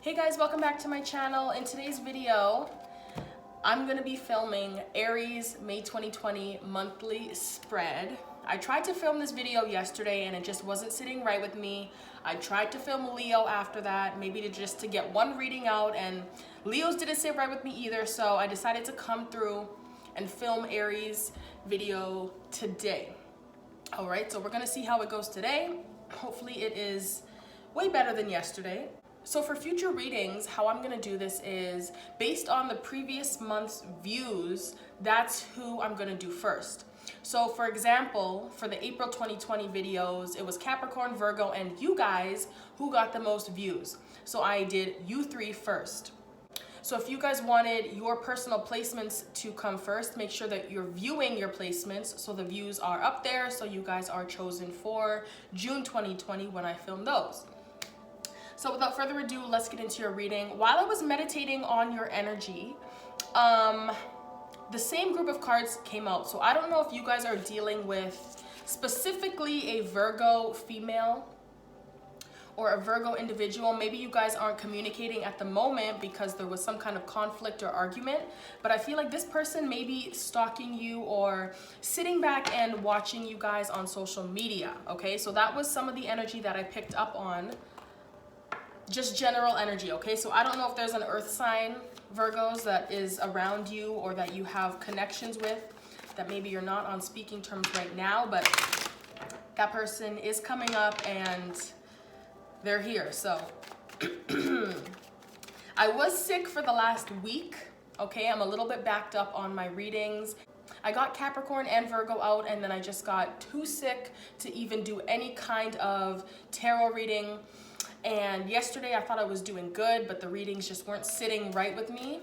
Hey guys, welcome back to my channel. In today's video, I'm gonna be filming Aries May 2020 monthly spread. I tried to film this video yesterday and it just wasn't sitting right with me. I tried to film Leo after that, maybe to get one reading out, and Leo's didn't sit right with me either, so I decided to come through and film Aries video today. All right, so we're gonna see how it goes today. Hopefully it is way better than yesterday. So for future readings, how I'm gonna do this is based on the previous month's views, that's who I'm gonna do first. So for example, for the April 2020 videos, it was Capricorn, Virgo, and you guys who got the most views. So I did you three first. So if you guys wanted your personal placements to come first, make sure that you're viewing your placements so the views are up there, so you guys are chosen for June 2020 when I film those. So without further ado, let's get into your reading. While I was meditating on your energy, the same group of cards came out. So I don't know if you guys are dealing with specifically a Virgo female or a Virgo individual. Maybe you guys aren't communicating at the moment because there was some kind of conflict or argument, but I feel like this person may be stalking you or sitting back and watching you guys on social media, okay? So that was some of the energy that I picked up on. Just general energy, okay? So I don't know if there's an earth sign, Virgos, that is around you or that you have connections with, that maybe you're not on speaking terms right now, but that person is coming up and they're here. So I was sick for the last week, okay? I'm a little bit backed up on my readings. I got Capricorn and Virgo out, and then I just got too sick to even do any kind of tarot reading. And yesterday I thought I was doing good, but the readings just weren't sitting right with me.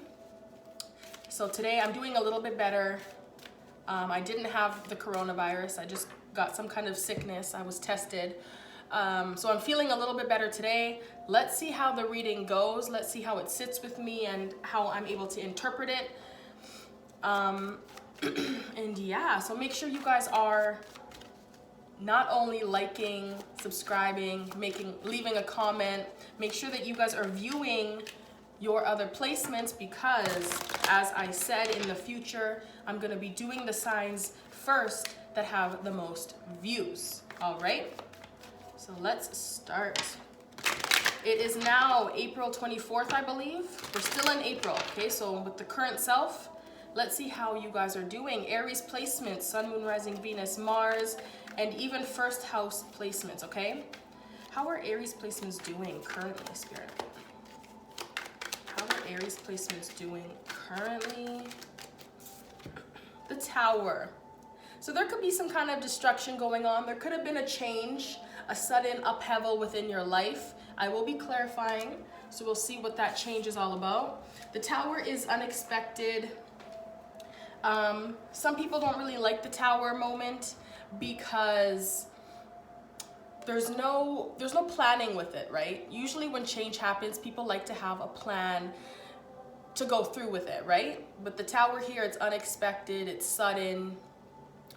So today I'm doing a little bit better. I didn't have the coronavirus. I just got some kind of sickness. I was tested. So I'm feeling a little bit better today. Let's see how the reading goes. Let's see how it sits with me and how I'm able to interpret it. And yeah, so make sure you guys are not only liking, subscribing, leaving a comment. Make sure that you guys are viewing your other placements because, as I said, in the future, I'm gonna be doing the signs first that have the most views, all right? So let's start. It is now April 24th, I believe. We're still in April, okay? So with the current self, let's see how you guys are doing. Aries placements, Sun, Moon, Rising, Venus, Mars, and even first house placements, okay? How are Aries placements doing currently, Spirit? How are Aries placements doing currently? The Tower. So there could be some kind of destruction going on. There could have been a change, a sudden upheaval within your life. I will be clarifying, so we'll see what that change is all about. The Tower is unexpected. Some people don't really like the Tower moment because there's no planning with it, right? Usually when change happens, people like to have a plan to go through with it, right? But the Tower here, it's unexpected, it's sudden,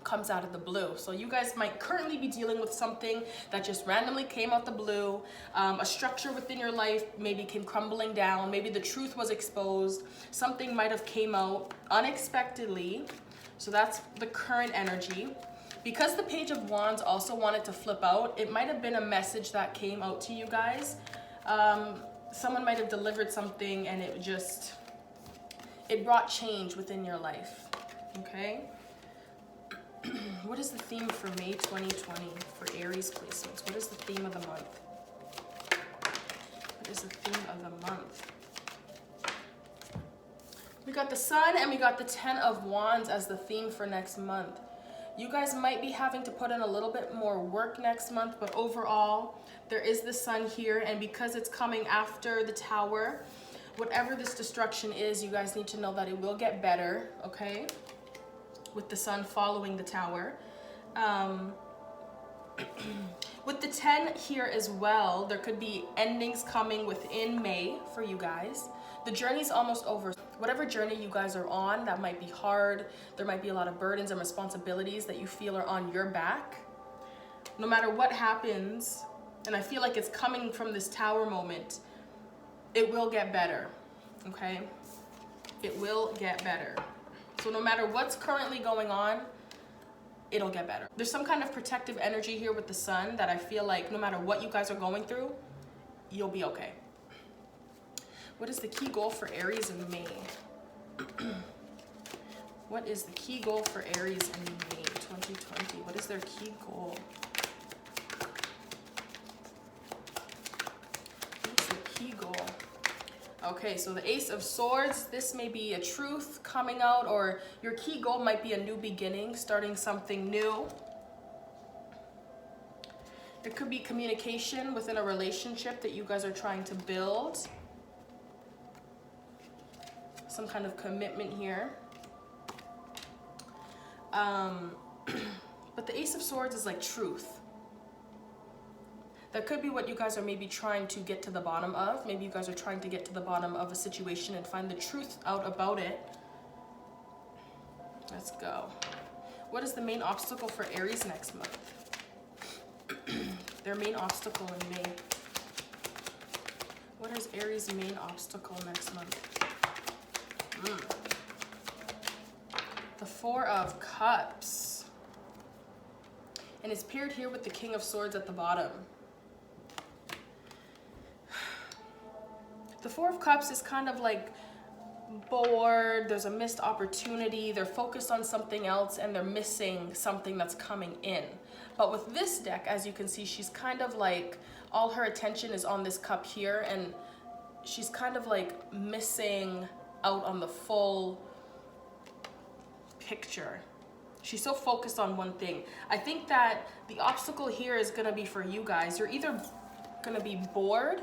comes out of the blue. So you guys might currently be dealing with something that just randomly came out the blue. A structure within your life maybe came crumbling down. Maybe the truth was exposed. Something might have came out unexpectedly. So that's the current energy. Because the Page of Wands also wanted to flip out, it might have been a message that came out to you guys. Someone might have delivered something and it brought change within your life, okay? What is the theme for May 2020 for Aries placements? What is the theme of the month? What is the theme of the month? We got the Sun and we got the Ten of Wands as the theme for next month. You guys might be having to put in a little bit more work next month, but overall, there is the Sun here, and because it's coming after the Tower, whatever this destruction is, you guys need to know that it will get better, okay? With the Sun following the Tower. With the 10 here as well, there could be endings coming within May for you guys. The journey's almost over. Whatever journey you guys are on, that might be hard. There might be a lot of burdens and responsibilities that you feel are on your back. No matter what happens, and I feel like it's coming from this Tower moment, it will get better, okay? It will get better. So no matter what's currently going on, it'll get better. There's some kind of protective energy here with the sun that I feel like no matter what you guys are going through, you'll be okay. What is the key goal for Aries in May? What is the key goal for Aries in May 2020? What is their key goal? What's the key goal? Okay, so the Ace of Swords, this may be a truth coming out, or your key goal might be a new beginning, starting something new. It could be communication within a relationship that you guys are trying to build. Some kind of commitment here. But the Ace of Swords is like truth. That could be what you guys are maybe trying to get to the bottom of. Maybe you guys are trying to get to the bottom of a situation and find the truth out about it. Let's go. What is the main obstacle for Aries next month? Their main obstacle in May. What is Aries' main obstacle next month? The Four of Cups. And it's paired here with the King of Swords at the bottom. The Four of Cups is kind of like bored, there's a missed opportunity, they're focused on something else and they're missing something that's coming in. But with this deck, as you can see, she's kind of like, all her attention is on this cup here, and she's kind of like missing out on the full picture. She's so focused on one thing. I think that the obstacle here is gonna be for you guys. You're either gonna be bored,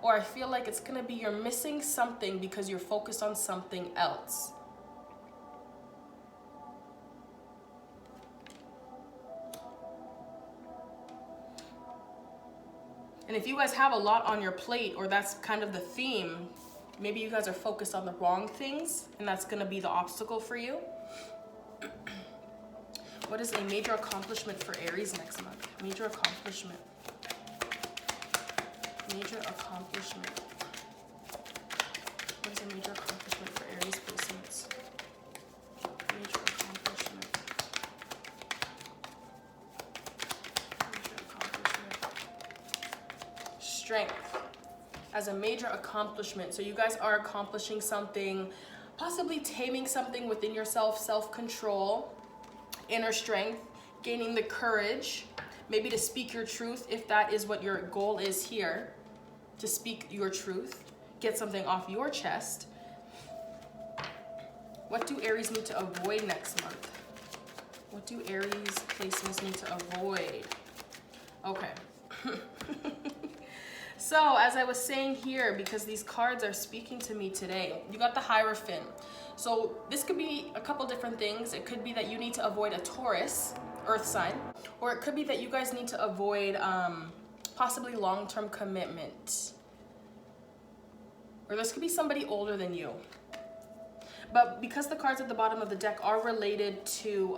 or I feel like it's gonna be you're missing something because you're focused on something else. And if you guys have a lot on your plate, or that's kind of the theme, maybe you guys are focused on the wrong things, and that's gonna be the obstacle for you. What is a major accomplishment for Aries next month? Major accomplishment. Major accomplishment. What is a major accomplishment for Aries placements? Major accomplishment. Major accomplishment. Strength as a major accomplishment. So you guys are accomplishing something, possibly taming something within yourself, self-control, inner strength, gaining the courage, maybe to speak your truth if that is what your goal is here. To speak your truth, get something off your chest. What do Aries need to avoid next month? What do Aries placements need to avoid? Okay. So as I was saying here, because these cards are speaking to me today, you got the Hierophant. So this could be a couple different things. It could be that you need to avoid a Taurus, earth sign, or it could be that you guys need to avoid possibly long-term commitment. Or this could be somebody older than you. But because the cards at the bottom of the deck are related to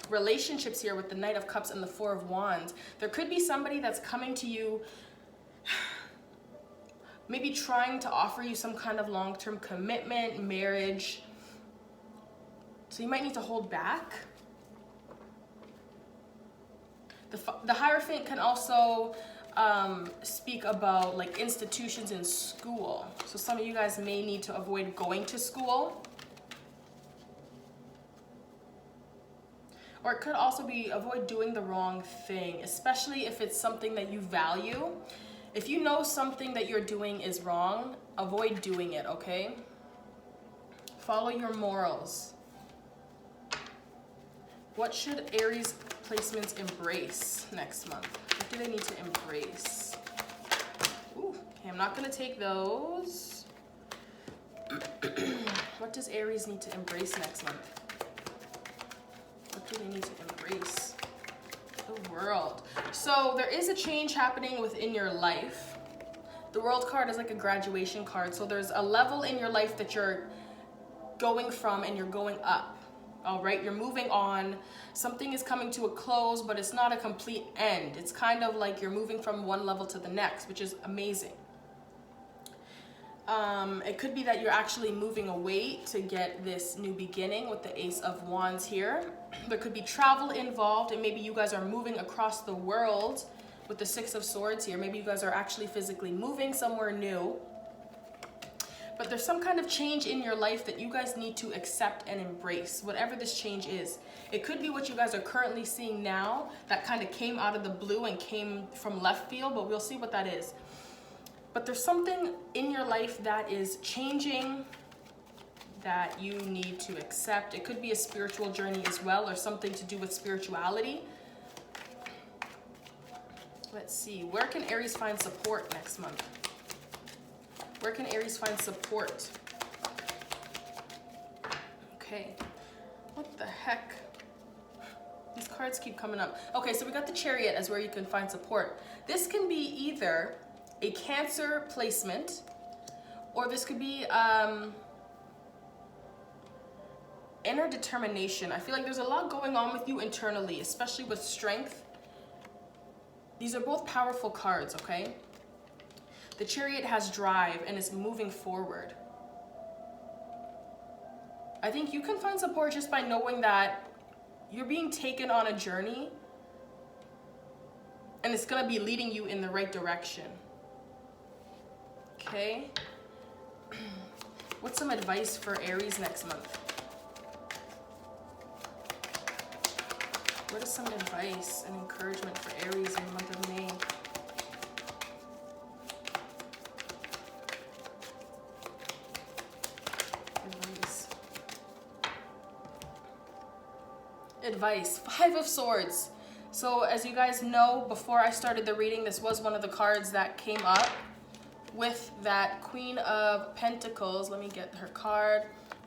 relationships here with the Knight of Cups and the Four of Wands, there could be somebody that's coming to you, maybe trying to offer you some kind of long-term commitment, marriage. So you might need to hold back. The Hierophant can also speak about like institutions in school. So some of you guys may need to avoid going to school. Or it could also be avoid doing the wrong thing, especially if it's something that you value. If you know something that you're doing is wrong, avoid doing it, okay? Follow your morals. What should Aries placements embrace next month? What do they need to embrace? Ooh, okay, I'm not gonna take those. What does Aries need to embrace next month? What do they need to embrace? The World. So there is a change happening within your life. The World card is like a graduation card. So there's a level in your life that you're going from and you're going up. All right, you're moving on. Something is coming to a close, but it's not a complete end. It's kind of like you're moving from one level to the next, which is amazing. It could be that you're actually moving away to get this new beginning with the Ace of Wands here. There could be travel involved, and maybe you guys are moving across the world with the Six of Swords here. Maybe you guys are actually physically moving somewhere new. But there's some kind of change in your life that you guys need to accept and embrace, whatever this change is. It could be what you guys are currently seeing now that kind of came out of the blue and came from left field, but we'll see what that is. But there's something in your life that is changing that you need to accept. It could be a spiritual journey as well, or something to do with spirituality. Let's see, where can Aries find support next month? Where can Aries find support? Okay, what the heck? These cards keep coming up. Okay, so we got the Chariot as where you can find support. This can be either a Cancer placement, or this could be inner determination. I feel like there's a lot going on with you internally, especially with strength. These are both powerful cards, okay? The Chariot has drive and is moving forward. I think you can find support just by knowing that you're being taken on a journey and it's gonna be leading you in the right direction. Okay? What's some advice for Aries next month? What is some advice and encouragement for Aries in the month of May? Advice. Five of Swords. So as you guys know, before I started the reading, this was one of the cards that came up with that Queen of Pentacles. Let me get her card.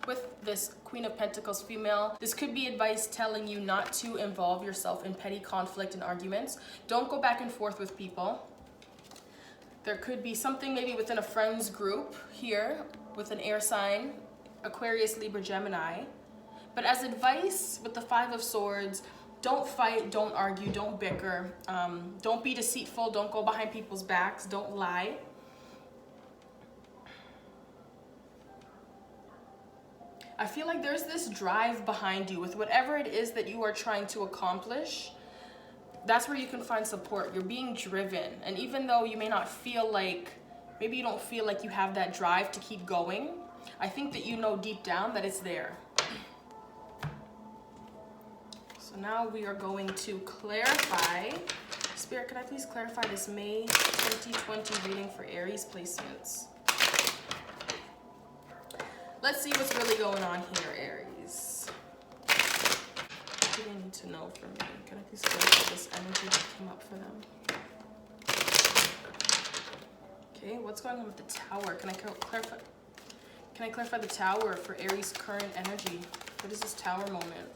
With this Queen of Pentacles female, this could be advice telling you not to involve yourself in petty conflict and arguments. Don't go back and forth with people. There could be something maybe within a friends group here with an air sign, Aquarius, Libra, Gemini. But as advice with the Five of Swords, don't fight, don't argue, don't bicker, don't be deceitful, don't go behind people's backs, don't lie. I feel like there's this drive behind you with whatever it is that you are trying to accomplish. That's where you can find support. You're being driven. And even though you may not feel like, maybe you don't feel like you have that drive to keep going, I think that you know deep down that it's there. So now we are going to clarify. Spirit, can I please clarify this May 2020 reading for Aries placements? Let's see what's really going on here, Aries. What do they need to know from me? Can I please clarify this energy that came up for them? Okay, what's going on with the Tower? Can I clarify the Tower for Aries' current energy? What is this Tower moment?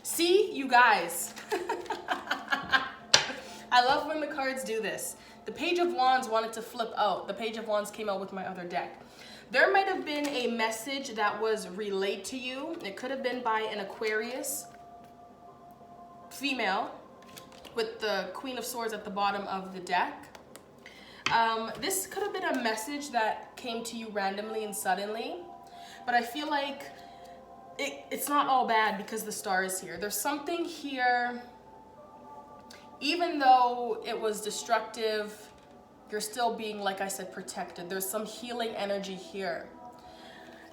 See, you guys. I love when the cards do this. The Page of Wands wanted to flip out. The Page of Wands came out with my other deck. There might have been a message that was relayed to you. It could have been by an Aquarius female with the Queen of Swords at the bottom of the deck. This could have been a message that came to you randomly and suddenly, but I feel like it's not all bad because the Star is here. There's something here, even though it was destructive, you're still being, like I said, protected. There's some healing energy here.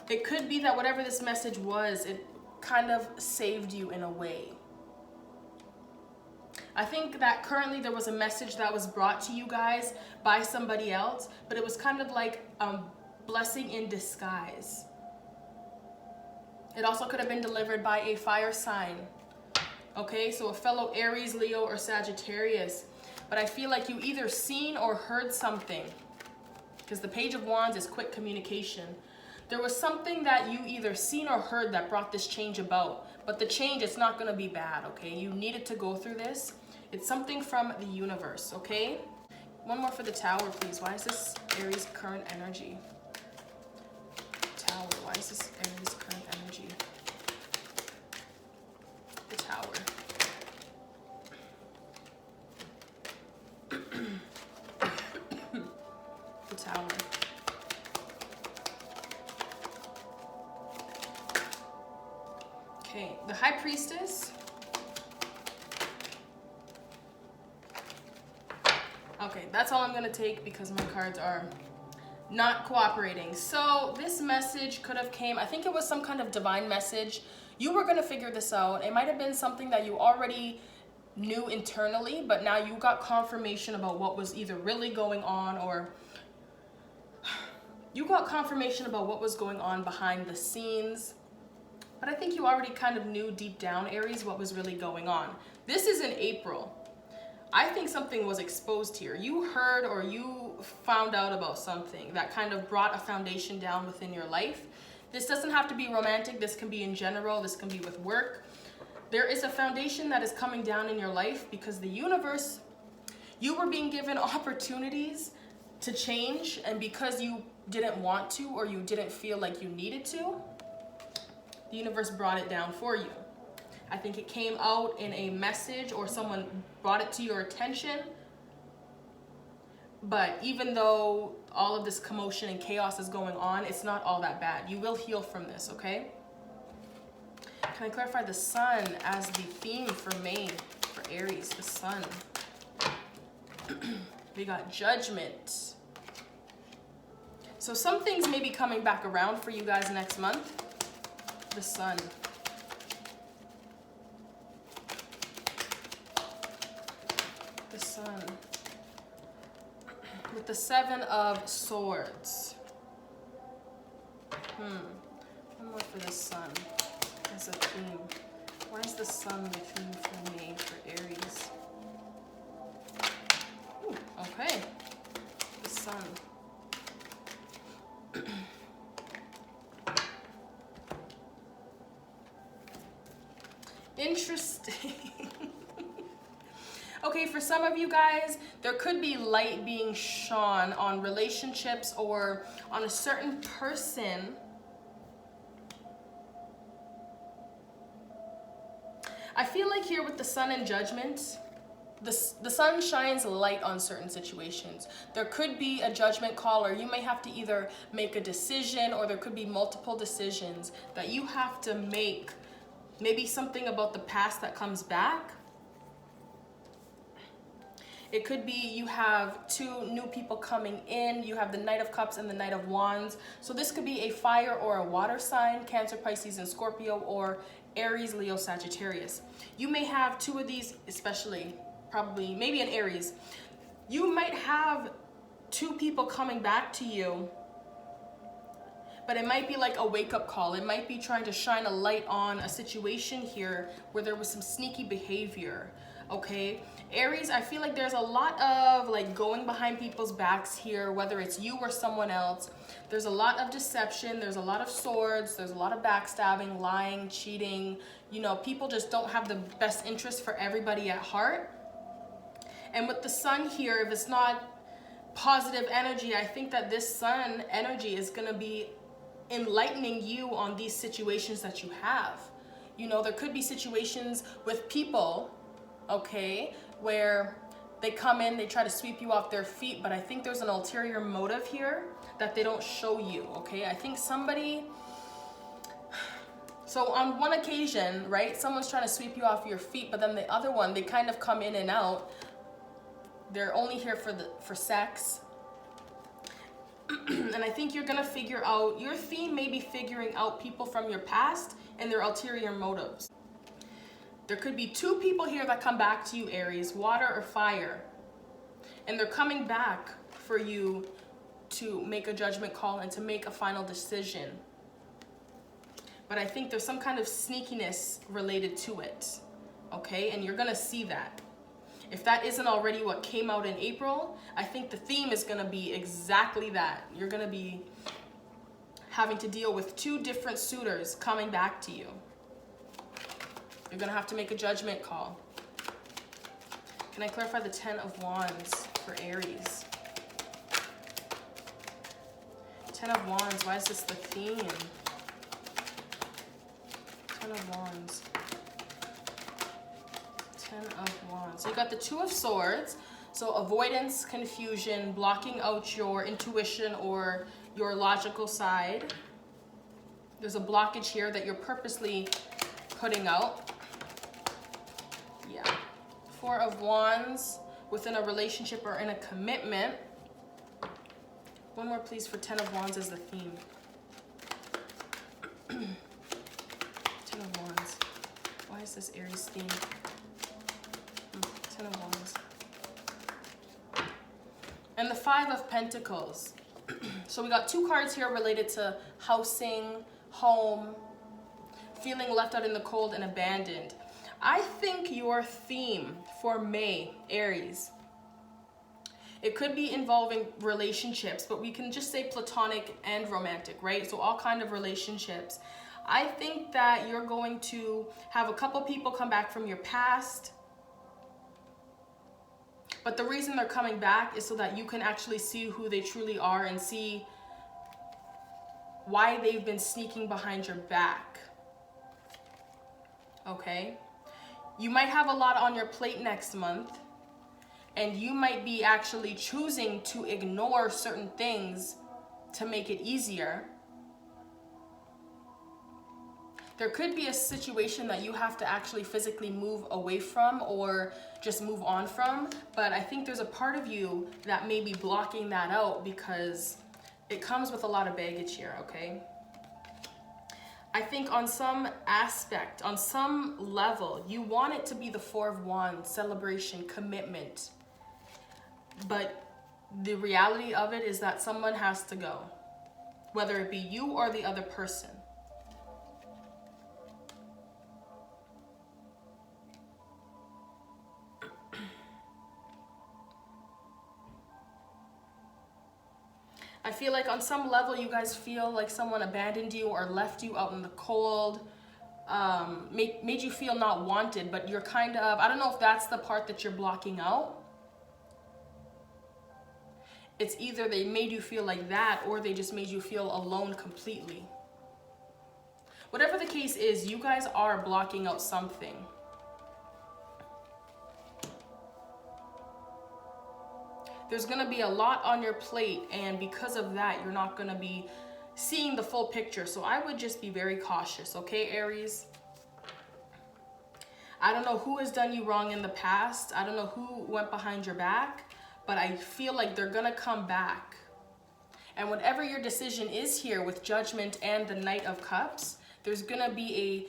It could be that whatever this message was, it kind of saved you in a way. I think that currently there was a message that was brought to you guys by somebody else, but it was kind of like a blessing in disguise. It also could have been delivered by a fire sign. Okay, so a fellow Aries, Leo, or Sagittarius. But I feel like you either seen or heard something, because the Page of Wands is quick communication. There was something that you either seen or heard that brought this change about. But the change, it's not going to be bad, okay? You needed to go through this. It's something from the universe, okay? One more for the Tower, please. Why is this Aries' current energy? Tower, why is this Aries' current energy? The Tower. The Tower. the High Priestess. Okay, that's all I'm gonna take because my cards are not cooperating. So this message could have came, I think it was some kind of divine message. You were gonna figure this out. It might have been something that you already knew internally, but now you got confirmation about what was either really going on, or you got confirmation about what was going on behind the scenes. But I think you already kind of knew deep down, Aries, what was really going on. This is in April. I think something was exposed here. You heard or you found out about something that kind of brought a foundation down within your life. This doesn't have to be romantic. This can be in general. This can be with work. There is a foundation that is coming down in your life because the universe, you were being given opportunities to change, and because you didn't want to or you didn't feel like you needed to, the universe brought it down for you. I think it came out in a message or someone brought it to your attention. But even though all of this commotion and chaos is going on, it's not all that bad. You will heal from this, okay? Can I clarify the sun as the theme for May, for Aries, the sun? We got judgment. So some things may be coming back around for you guys next month. The sun. The sun. With the 7 of Swords. One more for the sun as a theme. Why is the sun the theme for me, for Aries? Ooh, okay. The sun. Interesting. Okay, for some of you guys, there could be light being shone on relationships or on a certain person. I feel like here with the sun and judgment, the sun shines light on certain situations. There could be a judgment call, or you may have to either make a decision, or there could be multiple decisions that you have to make. Maybe something about the past that comes back. It could be you have 2 new people coming in. You have the Knight of Cups and the Knight of Wands. So this could be a fire or a water sign, Cancer, Pisces, and Scorpio, or Aries, Leo, Sagittarius. You may have 2 of these, especially, probably, maybe an Aries. You might have 2 people coming back to you, but it might be like a wake-up call. It might be trying to shine a light on a situation here where there was some sneaky behavior, okay? Aries, I feel like there's a lot of like going behind people's backs here, whether it's you or someone else. There's a lot of deception. There's a lot of swords. There's a lot of backstabbing, lying, cheating. You know, people just don't have the best interest for everybody at heart. And with the sun here, if it's not positive energy, I think that this sun energy is going to be enlightening you on these situations that you have. You know, there could be situations with people, okay, where they come in, they try to sweep you off their feet, but I think there's an ulterior motive here that they don't show you, okay? I think somebody, so on one occasion, right, someone's trying to sweep you off your feet, but then the other one, they kind of come in and out. They're only here for sex. And I think you're gonna figure out, your theme may be figuring out people from your past and their ulterior motives. There could be 2 people here that come back to you, Aries, water or fire. And they're coming back for you to make a judgment call and to make a final decision. But I think there's some kind of sneakiness related to it, okay? And you're gonna see that. If that isn't already what came out in April, I think the theme is gonna be exactly that. You're gonna be having to deal with 2 different suitors coming back to you. You're gonna have to make a judgment call. Can I clarify the 10 of Wands for Aries? 10 of Wands, why is this the theme? 10 of Wands. 10 of Wands. So you got the 2 of Swords. So avoidance, confusion, blocking out your intuition or your logical side. There's a blockage here that you're purposely putting out. Yeah. Four of Wands, within a relationship or in a commitment. One more, please, for Ten of Wands as the theme. Ten of Wands. Why is this Aries theme? Ten of Wands. And the Five of Pentacles. So we got two cards here related to housing, home, feeling left out in the cold and abandoned. I think your theme for May, Aries, it could be involving relationships, but we can just say platonic and romantic, right? So all kind of relationships. I think that you're going to have a couple people come back from your past. But the reason they're coming back is so that you can actually see who they truly are and see why they've been sneaking behind your back. Okay? You might have a lot on your plate next month, and you might be actually choosing to ignore certain things to make it easier. There could be a situation that you have to actually physically move away from or just move on from, but I think there's a part of you that may be blocking that out because it comes with a lot of baggage here, okay? I think on some aspect, on some level, you want it to be the Four of Wands, celebration, commitment. But the reality of it is that someone has to go, whether it be you or the other person. I feel like on some level you guys feel like someone abandoned you or left you out in the cold, made you feel not wanted, but you're kind of, I don't know if that's the part that you're blocking out. It's either they made you feel like that or they just made you feel alone completely. Whatever the case is, you guys are blocking out something. There's going to be a lot on your plate, and because of that, you're not going to be seeing the full picture. So I would just be very cautious, okay, Aries? I don't know who has done you wrong in the past. I don't know who went behind your back, but I feel like they're going to come back. And whatever your decision is here with Judgment and the Knight of Cups, there's going to be a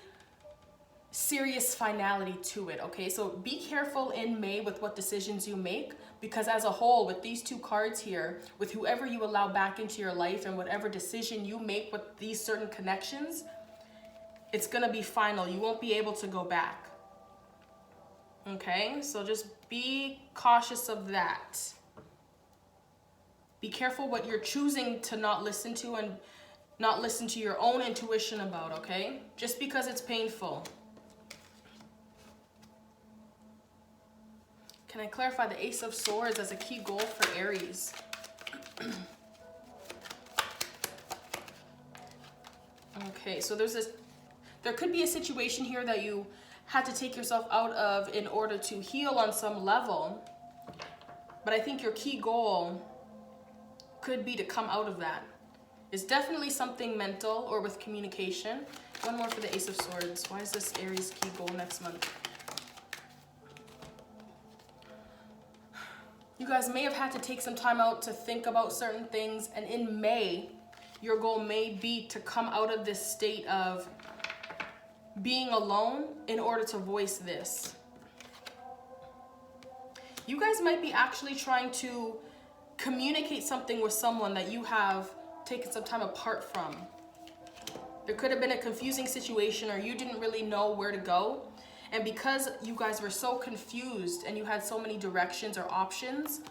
serious finality to it, okay? So be careful in May with what decisions you make, because as a whole, with these two cards here, with whoever you allow back into your life and whatever decision you make with these certain connections, it's gonna be final. You won't be able to go back, okay? So just be cautious of that. Be careful what you're choosing to not listen to and not listen to your own intuition about, okay? Just because it's painful. Can I clarify the Ace of Swords as a key goal for Aries? Okay, so there could be a situation here that you had to take yourself out of in order to heal on some level. But I think your key goal could be to come out of that. It's definitely something mental or with communication. One more for the Ace of Swords. Why is this Aries key goal next month? You guys may have had to take some time out to think about certain things, and in May, your goal may be to come out of this state of being alone in order to voice this. You guys might be actually trying to communicate something with someone that you have taken some time apart from. There could have been a confusing situation, or you didn't really know where to go. And because you guys were so confused and you had so many directions or options,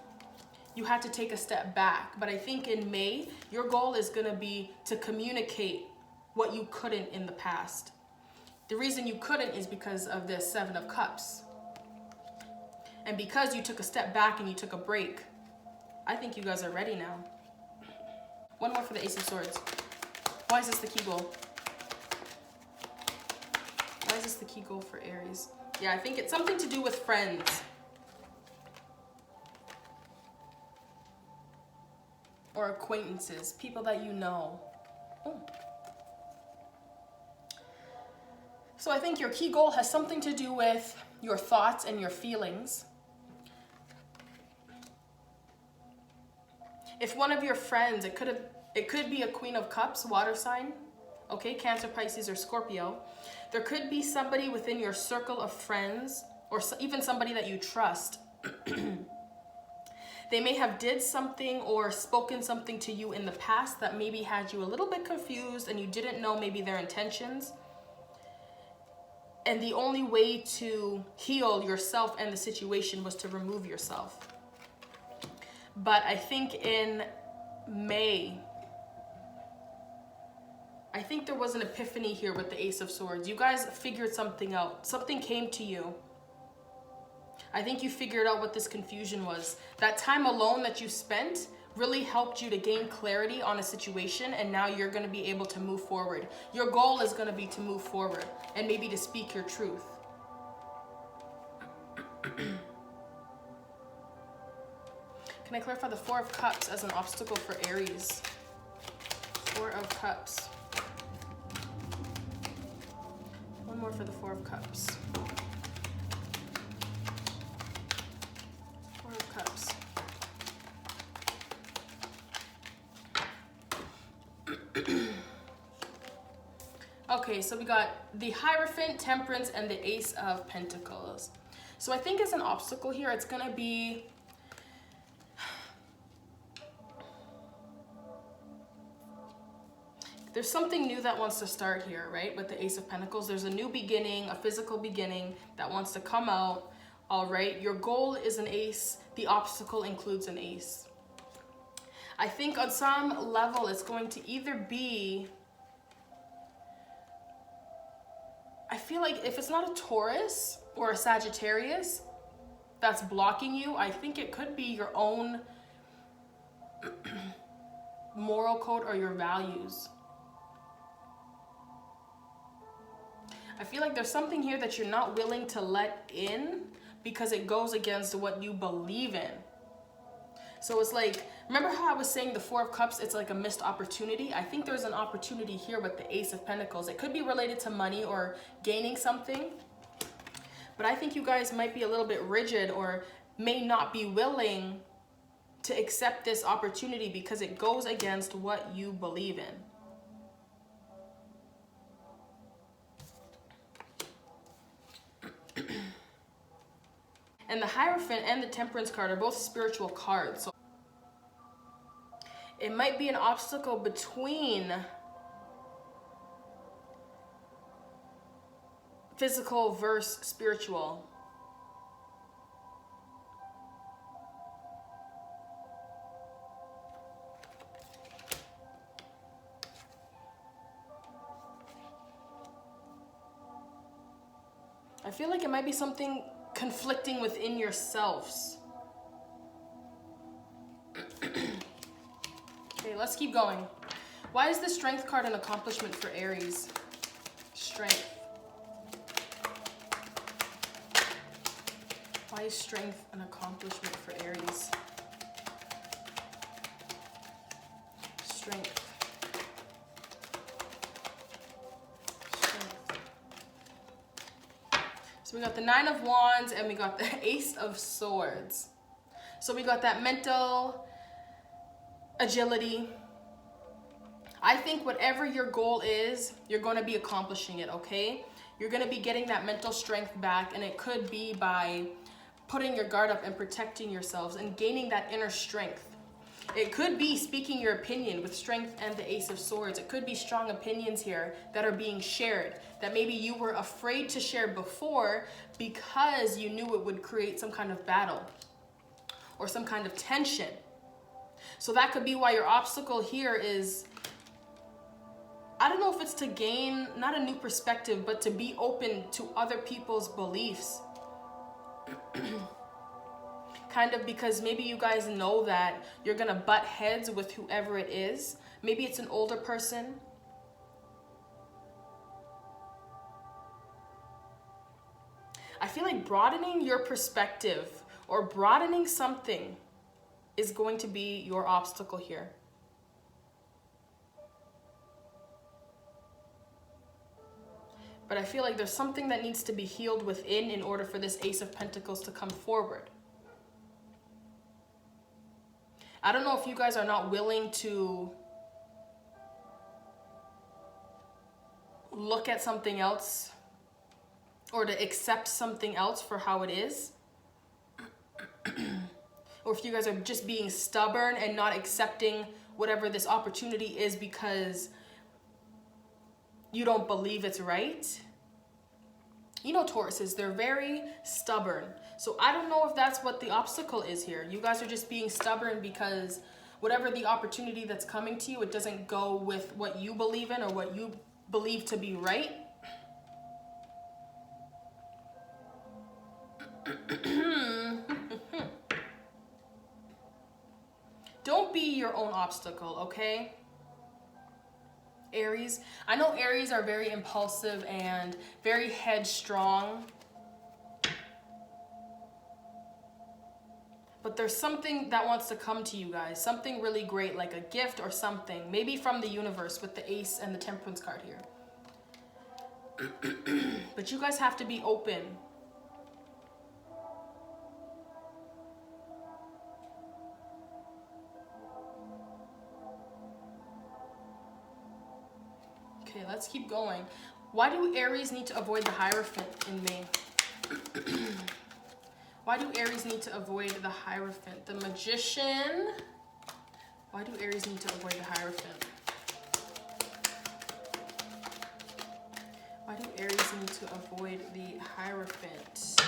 you had to take a step back. But I think in May, your goal is going to be to communicate what you couldn't in the past. The reason you couldn't is because of the Seven of Cups. And because you took a step back and you took a break, I think you guys are ready now. One more for the Ace of Swords. Why is this the key goal? Why is this the key goal for Aries? Yeah, I think it's something to do with friends. Or acquaintances, people that you know. Oh. So I think your key goal has something to do with your thoughts and your feelings. If one of your friends, it could be a Queen of Cups, water sign, okay, Cancer, Pisces, or Scorpio. There could be somebody within your circle of friends, or even somebody that you trust. They may have did something or spoken something to you in the past that maybe had you a little bit confused and you didn't know maybe their intentions. And the only way to heal yourself and the situation was to remove yourself. But I think in May, I think there was an epiphany here with the Ace of Swords. You guys figured something out. Something came to you. I think you figured out what this confusion was. That time alone that you spent really helped you to gain clarity on a situation, and now you're going to be able to move forward. Your goal is going to be to move forward and maybe to speak your truth. Can I clarify the Four of Cups as an obstacle for Aries? Four of Cups. One more for the Four of Cups. Four of Cups. Okay, so we got the Hierophant, Temperance, and the Ace of Pentacles. So I think as an obstacle here, it's gonna be there's something new that wants to start here, right? With the Ace of Pentacles, there's a new beginning, a physical beginning that wants to come out. All right, your goal is an ace. The obstacle includes an ace. I think on some level, it's going to either be, I feel like if it's not a Taurus or a Sagittarius that's blocking you, I think it could be your own moral code or your values. I feel like there's something here that you're not willing to let in because it goes against what you believe in. So it's like, remember how I was saying the Four of Cups, it's like a missed opportunity? I think there's an opportunity here with the Ace of Pentacles. It could be related to money or gaining something. But I think you guys might be a little bit rigid or may not be willing to accept this opportunity because it goes against what you believe in. And the Hierophant and the Temperance card are both spiritual cards. So it might be an obstacle between physical versus spiritual. I feel like it might be something conflicting within yourselves. Okay, let's keep going. Why is the Strength card an accomplishment for Aries? Strength. Why is Strength an accomplishment for Aries? Strength. So we got the Nine of Wands and we got the Ace of Swords. So we got that mental agility. I think whatever your goal is, you're going to be accomplishing it, okay? You're going to be getting that mental strength back, and it could be by putting your guard up and protecting yourselves and gaining that inner strength. It could be speaking your opinion with Strength and the Ace of Swords. It could be strong opinions here that are being shared that maybe you were afraid to share before because you knew it would create some kind of battle or some kind of tension. So that could be why your obstacle here is, I don't know if it's to gain, not a new perspective, but to be open to other people's beliefs. Kind of because maybe you guys know that you're gonna butt heads with whoever it is. Maybe it's an older person. I feel like broadening your perspective or broadening something is going to be your obstacle here. But I feel like there's something that needs to be healed within in order for this Ace of Pentacles to come forward. I don't know if you guys are not willing to look at something else or to accept something else for how it is. Or if you guys are just being stubborn and not accepting whatever this opportunity is because you don't believe it's right. You know, Tauruses, they're very stubborn. So I don't know if that's what the obstacle is here. You guys are just being stubborn because whatever the opportunity that's coming to you, it doesn't go with what you believe in or what you believe to be right. Don't be your own obstacle, okay? Aries. I know Aries are very impulsive and very headstrong. But there's something that wants to come to you guys. Something really great, like a gift or something. Maybe from the universe with the Ace and the Temperance card here. But you guys have to be open. Okay, let's keep going. Why do Aries need to avoid the Hierophant in May? Why do Aries need to avoid the Hierophant? The Magician. Why do Aries need to avoid the Hierophant? Why do Aries need to avoid the Hierophant?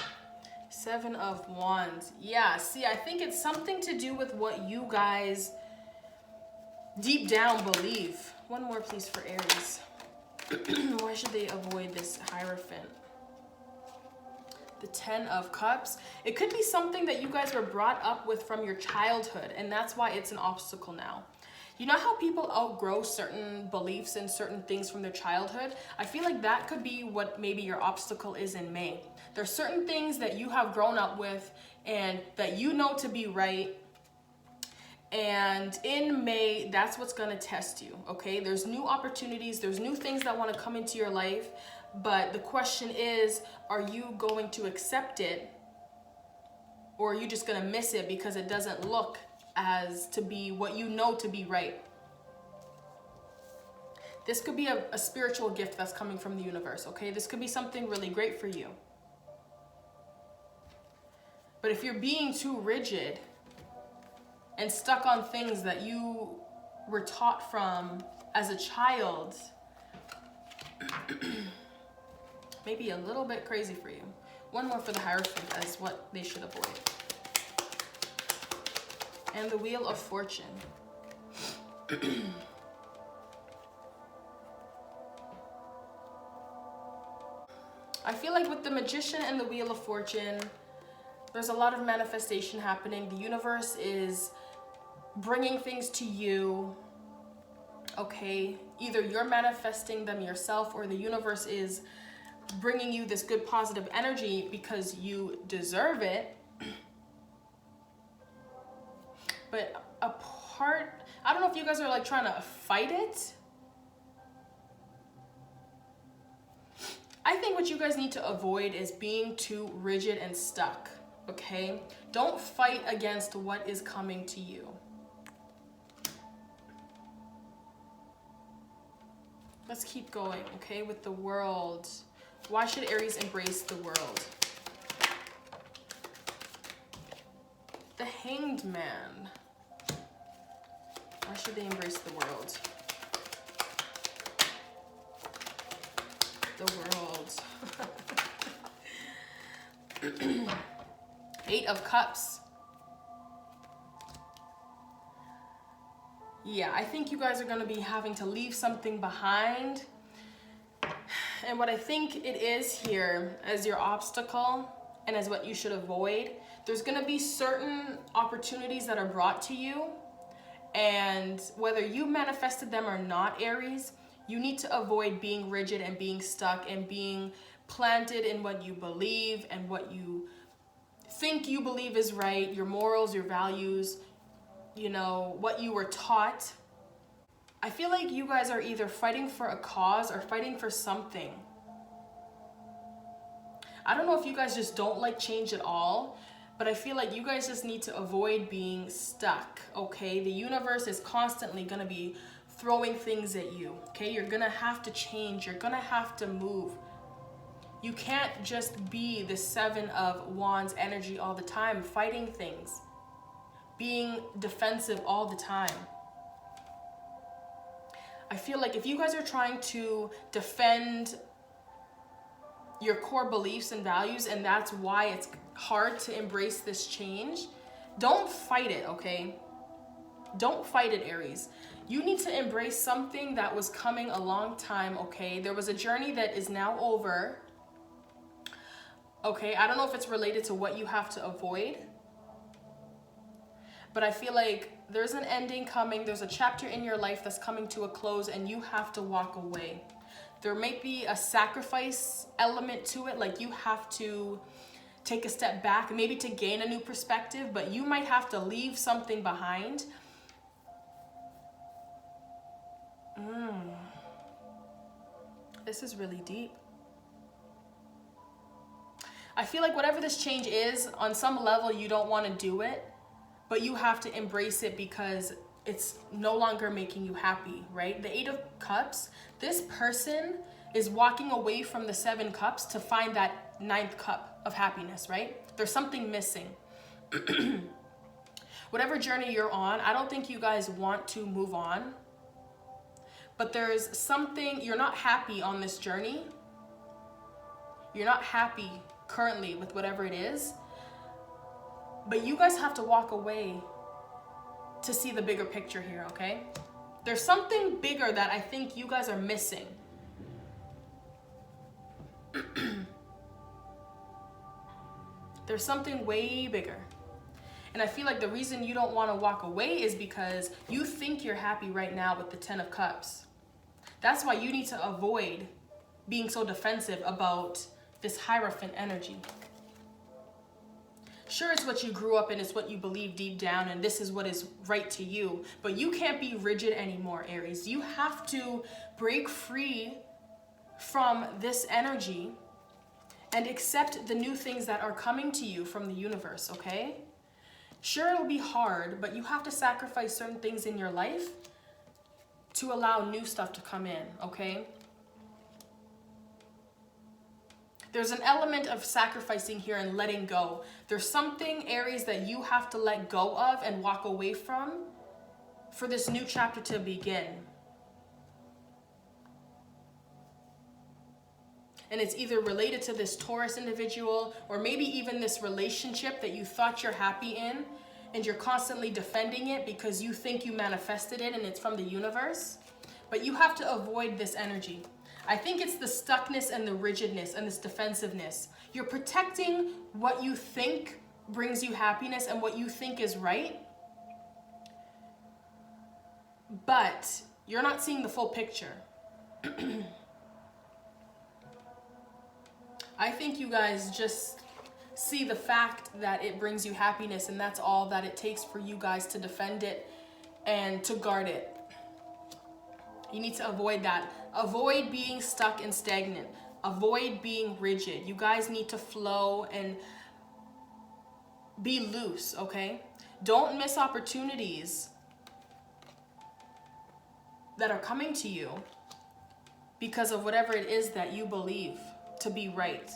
Seven of Wands. Yeah, see, I think it's something to do with what you guys deep down believe. One more, please, for Aries. Why should they avoid this Hierophant? The Ten of Cups. It could be something that you guys were brought up with from your childhood, and that's why it's an obstacle now. You know how people outgrow certain beliefs and certain things from their childhood? I feel like that could be what maybe your obstacle is in May. There's certain things that you have grown up with and that you know to be right. And in May, that's what's going to test you, okay? There's new opportunities. There's new things that want to come into your life. But the question is, are you going to accept it? Or are you just going to miss it because it doesn't look as to be what you know to be right? This could be a spiritual gift that's coming from the universe, okay? This could be something really great for you. But if you're being too rigid and stuck on things that you were taught from as a child, maybe a little bit crazy for you. One more for the Hierophant as what they should avoid. And the Wheel of Fortune. I feel like with the Magician and the Wheel of Fortune, there's a lot of manifestation happening. The universe is bringing things to you, okay? Either you're manifesting them yourself or the universe is bringing you this good positive energy because you deserve it. But I don't know if you guys are like trying to fight it. I think what you guys need to avoid is being too rigid and stuck, okay? Don't fight against what is coming to you. Let's keep going, okay, with the World. Why should Aries embrace the World? The Hanged Man. Why should they embrace the World? The World. Eight of Cups. Yeah, I think you guys are going to be having to leave something behind. And what I think it is here as your obstacle and as what you should avoid, there's going to be certain opportunities that are brought to you. And whether you manifested them or not, Aries, you need to avoid being rigid and being stuck and being planted in what you believe and what you think you believe is right, your morals, your values, you know, what you were taught. I feel like you guys are either fighting for a cause or fighting for something. I don't know if you guys just don't like change at all, but I feel like you guys just need to avoid being stuck, okay? The universe is constantly gonna be throwing things at you, okay? You're gonna have to change, you're gonna have to move. You can't just be the Seven of Wands energy all the time, fighting things, being defensive all the time. I feel like if you guys are trying to defend your core beliefs and values, and that's why it's hard to embrace this change, don't fight it, okay? Don't fight it, Aries. You need to embrace something that was coming a long time, okay? There was a journey that is now over, okay? I don't know if it's related to what you have to avoid, but I feel like there's an ending coming. There's a chapter in your life that's coming to a close, and you have to walk away. There might be a sacrifice element to it, like you have to take a step back, maybe to gain a new perspective, but you might have to leave something behind. This is really deep. I feel like whatever this change is, on some level you don't want to do it, but you have to embrace it because it's no longer making you happy, right? The Eight of Cups, this person is walking away from the Seven Cups to find that ninth cup of happiness, right? There's something missing. Whatever journey you're on, I don't think you guys want to move on, but there's something, you're not happy on this journey. You're not happy currently with whatever it is, but you guys have to walk away to see the bigger picture here, okay? There's something bigger that I think you guys are missing. There's something way bigger. And I feel like the reason you don't want to walk away is because you think you're happy right now with the Ten of Cups. That's why you need to avoid being so defensive about this Hierophant energy. Sure, it's what you grew up in, it's what you believe deep down, and this is what is right to you, but you can't be rigid anymore, Aries. You have to break free from this energy and accept the new things that are coming to you from the universe, okay? Sure, it'll be hard, but you have to sacrifice certain things in your life to allow new stuff to come in, okay? There's an element of sacrificing here and letting go. There's something, Aries, that you have to let go of and walk away from for this new chapter to begin. And it's either related to this Taurus individual or maybe even this relationship that you thought you're happy in and you're constantly defending it because you think you manifested it and it's from the universe. But you have to avoid this energy. I think it's the stuckness and the rigidness and this defensiveness. You're protecting what you think brings you happiness and what you think is right, but you're not seeing the full picture. I think you guys just see the fact that it brings you happiness, and that's all that it takes for you guys to defend it and to guard it. You need to avoid that. Avoid being stuck and stagnant. Avoid being rigid. You guys need to flow and be loose, okay? Don't miss opportunities that are coming to you because of whatever it is that you believe to be right.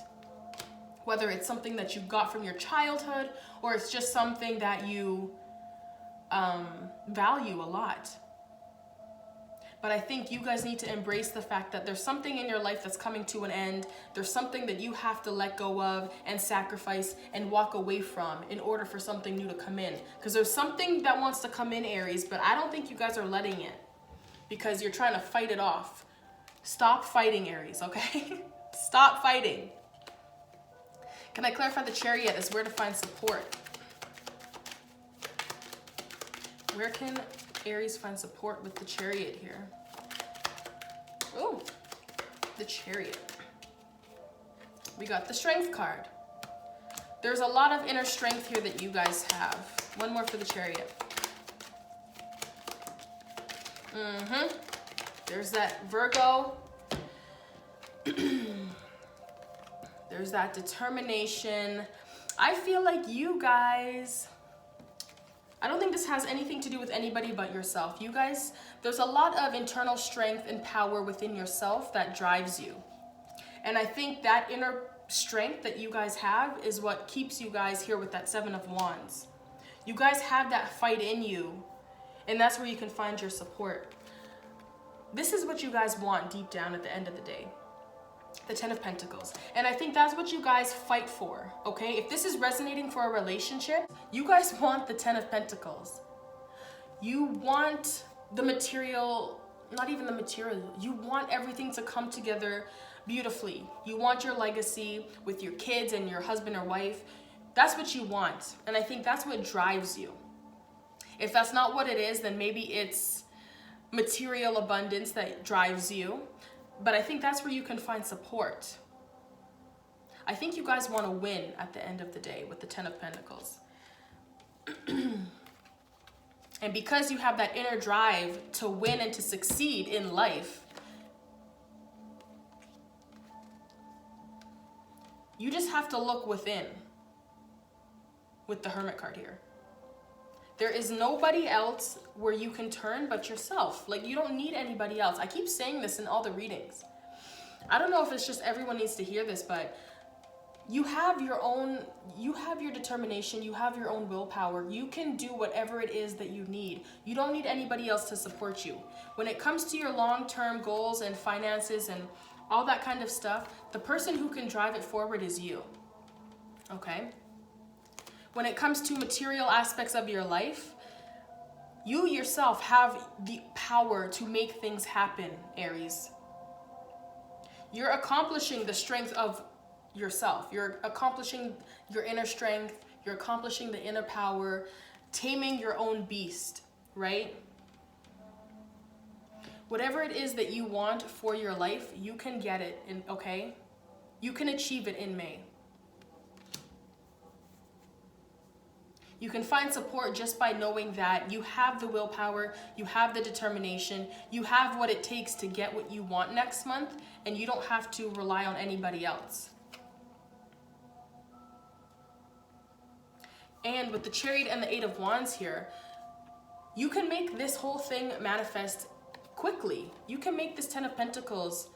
Whether it's something that you got from your childhood or it's just something that you value a lot. But I think you guys need to embrace the fact that there's something in your life that's coming to an end. There's something that you have to let go of and sacrifice and walk away from in order for something new to come in. Because there's something that wants to come in, Aries, but I don't think you guys are letting it because you're trying to fight it off. Stop fighting, Aries, okay? Stop fighting. Can I clarify the Chariot is where to find support? Where can Aries find support with the Chariot here? Oh, the Chariot. We got the Strength card. There's a lot of inner strength here that you guys have. One more for the Chariot. There's that Virgo. There's that determination. I feel like you guys, I don't think this has anything to do with anybody but yourself. You guys, there's a lot of internal strength and power within yourself that drives you. And I think that inner strength that you guys have is what keeps you guys here with that Seven of Wands. You guys have that fight in you, and that's where you can find your support. This is what you guys want deep down at the end of the day. The Ten of Pentacles. And I think that's what you guys fight for, okay? If this is resonating for a relationship, you guys want the Ten of Pentacles. You want the material, not even the material, you want everything to come together beautifully. You want your legacy with your kids and your husband or wife. That's what you want. And I think that's what drives you. If that's not what it is, then maybe it's material abundance that drives you. But I think that's where you can find support. I think you guys want to win at the end of the day with the Ten of Pentacles. And because you have that inner drive to win and to succeed in life, you just have to look within with the Hermit card here. There is nobody else where you can turn but yourself. Like, you don't need anybody else. I keep saying this in all the readings. I don't know if it's just everyone needs to hear this, but you have your determination, you have your own willpower. You can do whatever it is that you need. You don't need anybody else to support you. When it comes to your long-term goals and finances and all that kind of stuff, the person who can drive it forward is you, okay? When it comes to material aspects of your life, you yourself have the power to make things happen, Aries. You're accomplishing the strength of yourself. You're accomplishing your inner strength. You're accomplishing the inner power, taming your own beast, right? Whatever it is that you want for your life, you can get it, okay? You can achieve it in May. You can find support just by knowing that you have the willpower, you have the determination, you have what it takes to get what you want next month, and you don't have to rely on anybody else. And with the Chariot and the Eight of Wands here, you can make this whole thing manifest quickly. You can make this Ten of Pentacles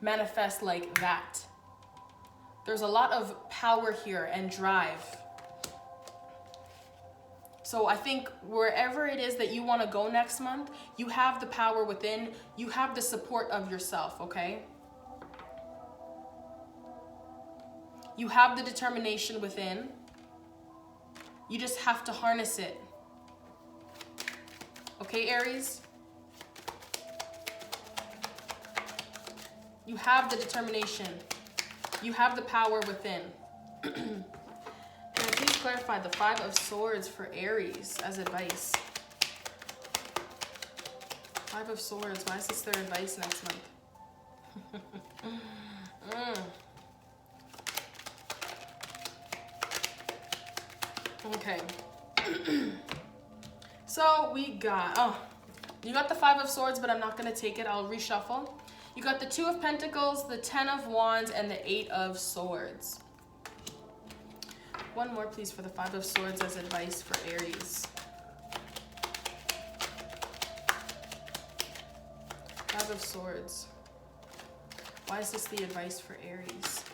manifest like that. There's a lot of power here and drive. So I think wherever it is that you want to go next month, you have the power within, you have the support of yourself, okay? You have the determination within. You just have to harness it. Okay, Aries? You have the determination. You have the power within. Can I please clarify the Five of Swords for Aries as advice? Five of Swords, why is this their advice next month? Okay. So we got, you got the Five of Swords, but I'm not going to take it. I'll reshuffle. You got the Two of Pentacles, the Ten of Wands, and the Eight of Swords. One more, please, for the Five of Swords as advice for Aries. Five of Swords. Why is this the advice for Aries?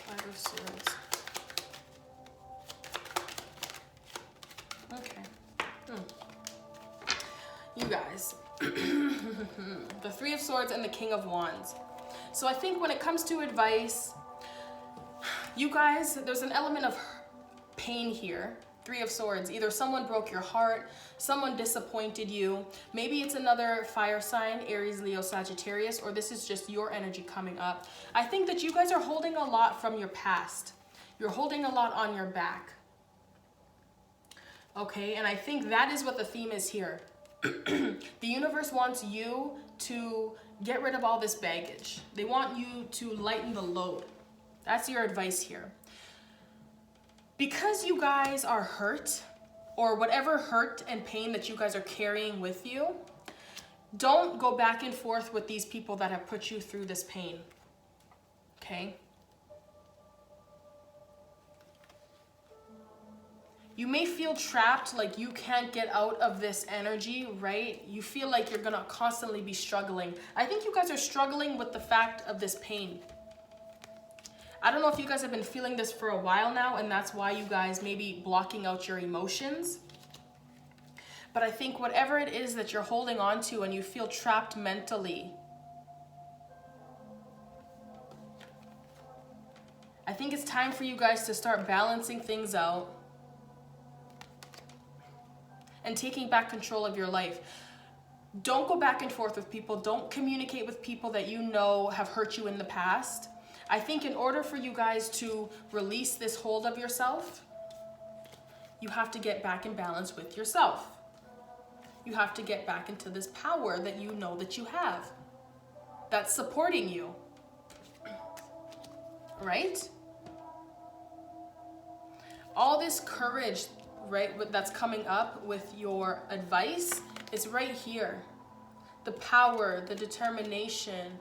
Five of Swords. Okay. You guys. The Three of Swords and the King of Wands. So I think when it comes to advice, you guys, there's an element of pain here. Three of Swords. Either someone broke your heart, someone disappointed you. Maybe it's another fire sign, Aries, Leo, Sagittarius, or this is just your energy coming up. I think that you guys are holding a lot from your past. You're holding a lot on your back. Okay, and I think that is what the theme is here. The universe wants you to get rid of all this baggage. They want you to lighten the load. That's your advice here. Because you guys are hurt, or whatever hurt and pain that you guys are carrying with you, don't go back and forth with these people that have put you through this pain. Okay? You may feel trapped, like you can't get out of this energy, right? You feel like you're gonna constantly be struggling. I think you guys are struggling with the fact of this pain. I don't know if you guys have been feeling this for a while now, and that's why you guys may be blocking out your emotions. But I think whatever it is that you're holding on to and you feel trapped mentally, I think it's time for you guys to start balancing things out and taking back control of your life. Don't go back and forth with people. Don't communicate with people that you know have hurt you in the past. I think in order for you guys to release this hold of yourself, you have to get back in balance with yourself. You have to get back into this power that you know that you have, that's supporting you, right? All this courage, right, that's coming up with your advice is right here. The power, the determination,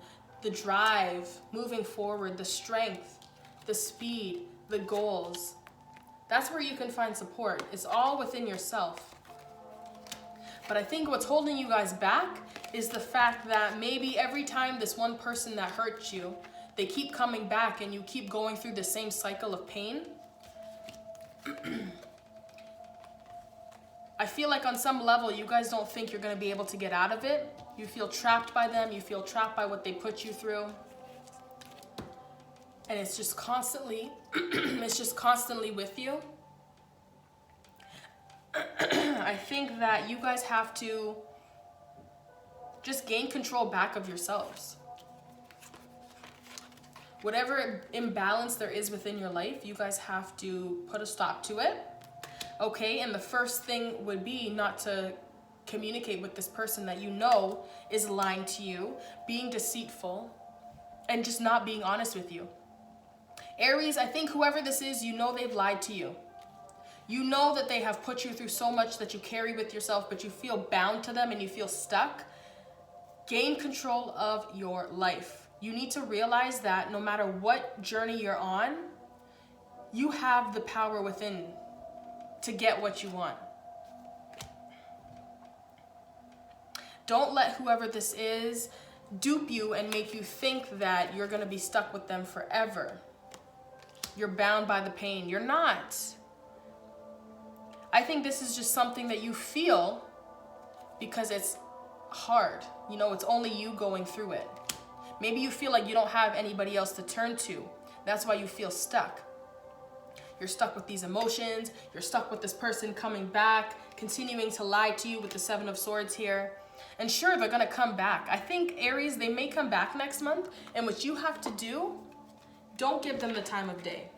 the drive, moving forward, the strength, the speed, the goals. That's where you can find support. It's all within yourself. But I think what's holding you guys back is the fact that maybe every time this one person that hurt you, they keep coming back and you keep going through the same cycle of pain. I feel like on some level, you guys don't think you're going to be able to get out of it. You feel trapped by them. You feel trapped by what they put you through. And it's just constantly, with you. I think that you guys have to just gain control back of yourselves. Whatever imbalance there is within your life, you guys have to put a stop to it. Okay, and the first thing would be not to communicate with this person that you know is lying to you, being deceitful, and just not being honest with you. Aries, I think whoever this is, you know they've lied to you. You know that they have put you through so much that you carry with yourself, but you feel bound to them and you feel stuck. Gain control of your life. You need to realize that no matter what journey you're on, you have the power within to get what you want. Don't let whoever this is dupe you and make you think that you're going to be stuck with them forever. You're bound by the pain. You're not. I think this is just something that you feel because it's hard. You know, it's only you going through it. Maybe you feel like you don't have anybody else to turn to. That's why you feel stuck. You're stuck with these emotions. You're stuck with this person coming back, continuing to lie to you with the Seven of Swords here. And sure, they're going to come back. I think, Aries, they may come back next month. And what you have to do, don't give them the time of day.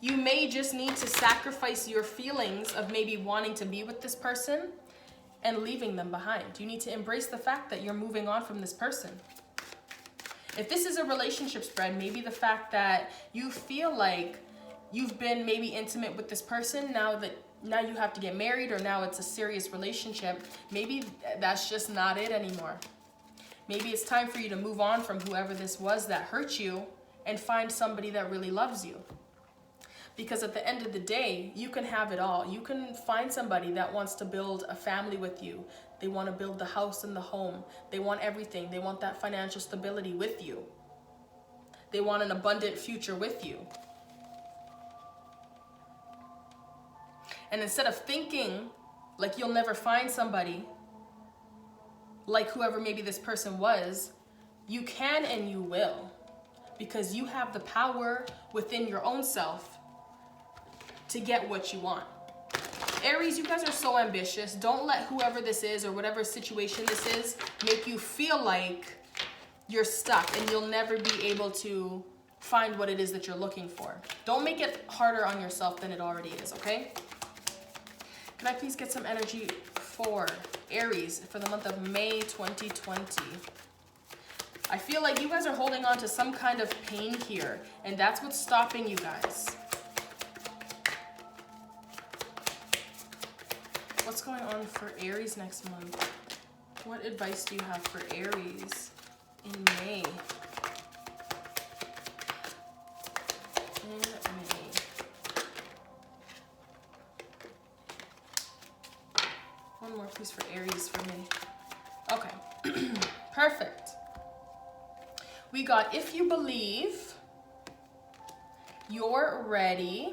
You may just need to sacrifice your feelings of maybe wanting to be with this person and leaving them behind. You need to embrace the fact that you're moving on from this person. If this is a relationship spread, maybe the fact that you feel like you've been maybe intimate with this person, now you have to get married, or now it's a serious relationship, maybe that's just not it anymore. Maybe it's time for you to move on from whoever this was that hurt you and find somebody that really loves you. Because at the end of the day, you can have it all. You can find somebody that wants to build a family with you. They want to build the house and the home. They want everything. They want that financial stability with you. They want an abundant future with you. And instead of thinking like you'll never find somebody like whoever maybe this person was, you can and you will. Because you have the power within your own self to get what you want. Aries, you guys are so ambitious. Don't let whoever this is or whatever situation this is make you feel like you're stuck and you'll never be able to find what it is that you're looking for. Don't make it harder on yourself than it already is, okay? Can I please get some energy for Aries for the month of May 2020? I feel like you guys are holding on to some kind of pain here, and that's what's stopping you guys. What's going on for Aries next month? What advice do you have for Aries in May? In May. One more, please, for Aries for me. Okay. Perfect. We got, if you believe, you're ready,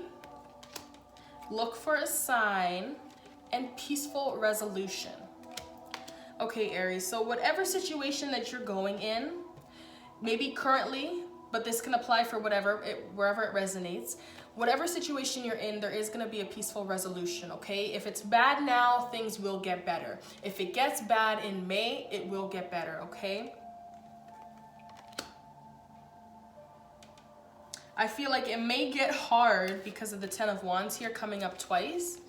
look for a sign, and peaceful resolution. Okay, Aries, so whatever situation that you're going in, maybe currently, but this can apply for wherever it resonates. Whatever situation you're in, there is going to be a peaceful resolution, okay? If it's bad now, things will get better. If it gets bad in May, it will get better, okay? I feel like it may get hard because of the Ten of Wands here coming up twice,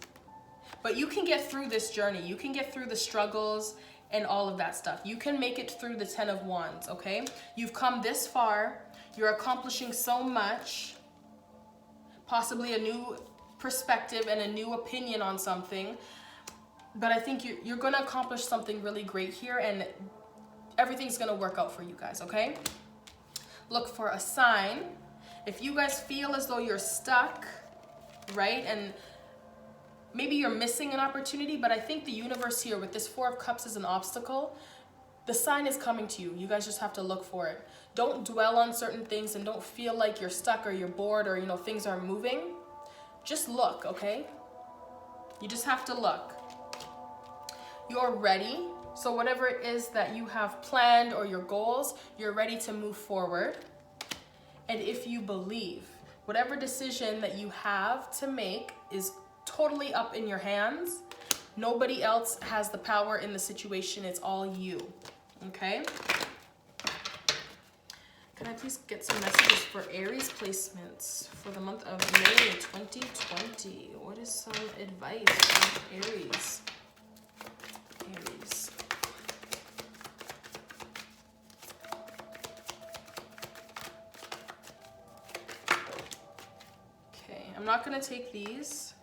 but you can get through this journey. You can get through the struggles and all of that stuff. You can make it through the Ten of Wands, okay? You've come this far. You're accomplishing so much. Possibly a new perspective and a new opinion on something. But I think you're going to accomplish something really great here, and everything's going to work out for you guys, okay? Look for a sign. If you guys feel as though you're stuck, right, and maybe you're missing an opportunity, but I think the universe here with this Four of Cups is an obstacle. The sign is coming to you. You guys just have to look for it. Don't dwell on certain things and don't feel like you're stuck or you're bored or, you know, things are moving. Just look, okay? You just have to look. You're ready. So whatever it is that you have planned or your goals, you're ready to move forward. And if you believe, whatever decision that you have to make is totally up in your hands. Nobody else has the power in the situation. It's all you. Okay? Can I please get some messages for Aries placements for the month of May 2020? What is some advice for Aries? Aries. Okay, I'm not going to take these.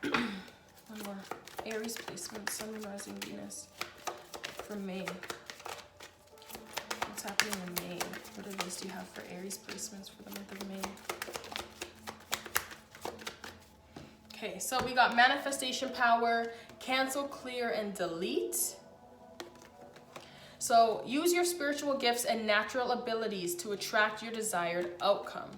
One more. Aries placement, Sun, Rising, Venus for May. What's happening in May? What advice do you have for Aries placements for the month of May? Okay, so we got manifestation power, cancel, clear, and delete. So use your spiritual gifts and natural abilities to attract your desired outcome.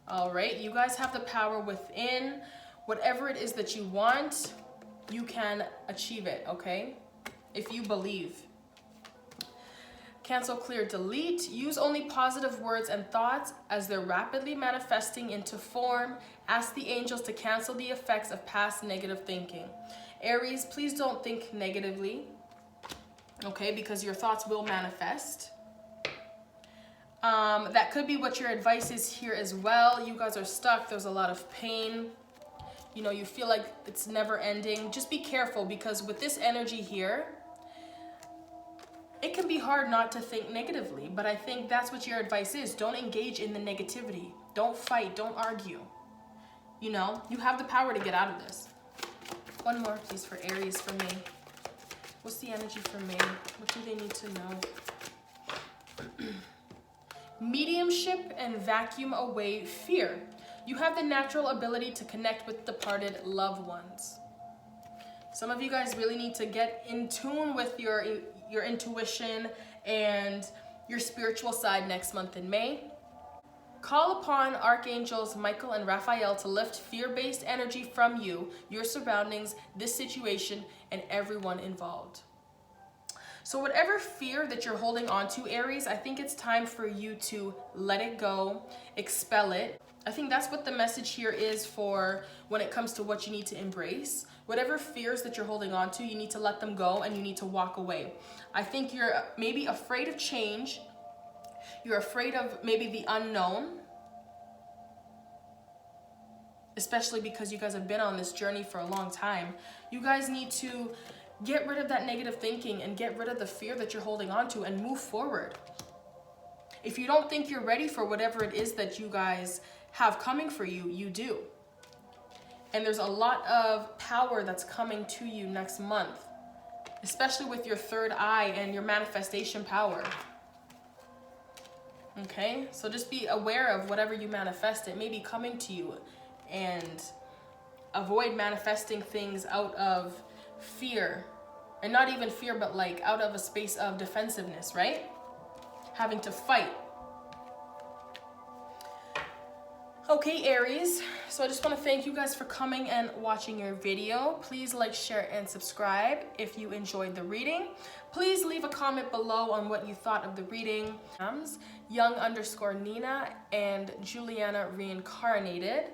All right, you guys have the power within. Whatever it is that you want, you can achieve it, okay? If you believe. Cancel, clear, delete. Use only positive words and thoughts as they're rapidly manifesting into form. Ask the angels to cancel the effects of past negative thinking. Aries, please don't think negatively, okay? Because your thoughts will manifest. That could be what your advice is here as well. You guys are stuck. There's a lot of pain. You know, you feel like it's never ending. Just be careful, because with this energy here, it can be hard not to think negatively, but I think that's what your advice is. Don't engage in the negativity. Don't fight. Don't argue. You know, you have the power to get out of this. One more, please, for Aries for May. What's the energy for May? What do they need to know? Mediumship and vacuum away fear. You have the natural ability to connect with departed loved ones. Some of you guys really need to get in tune with your intuition and your spiritual side next month in May. Call upon Archangels Michael and Raphael to lift fear-based energy from you, your surroundings, this situation, and everyone involved. So whatever fear that you're holding on to, Aries, I think it's time for you to let it go, expel it. I think that's what the message here is for when it comes to what you need to embrace. Whatever fears that you're holding on to, you need to let them go and you need to walk away. I think you're maybe afraid of change. You're afraid of maybe the unknown, especially because you guys have been on this journey for a long time. You guys need to get rid of that negative thinking and get rid of the fear that you're holding on to and move forward. If you don't think you're ready for whatever it is that you guys have coming for you, you do. And there's a lot of power that's coming to you next month, especially with your third eye and your manifestation power. Okay, so just be aware of whatever you manifest. It may be coming to you, and avoid manifesting things out of fear. And not even fear, but like out of a space of defensiveness, right? Having to fight. Okay, Aries, so I just want to thank you guys for coming and watching your video. Please like, share, and subscribe if you enjoyed the reading. Please leave a comment below on what you thought of the reading. Young_Nina and Juliana Reincarnated.